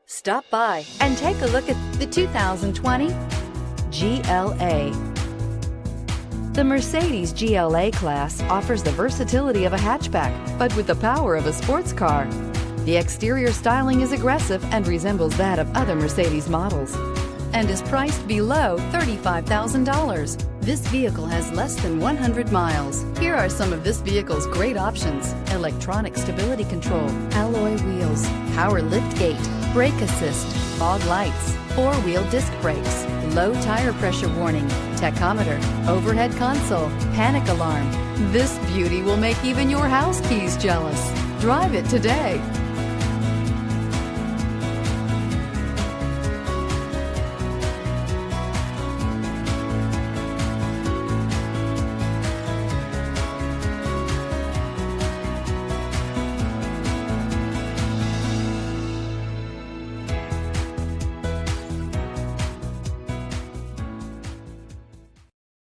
Stop by and take a look at the 2020 GLA. The Mercedes GLA-Class offers the versatility of a hatchback, but with the power of a sports car. The exterior styling is aggressive and resembles that of other Mercedes models and is priced below $35,000. This vehicle has less than 100 miles. Here are some of this vehicle's great options: electronic stability control, alloy wheels, power liftgate, brake assist, fog lights, four-wheel disc brakes, low tire pressure warning, tachometer, overhead console, panic alarm. This beauty will make even your house keys jealous. Drive it today.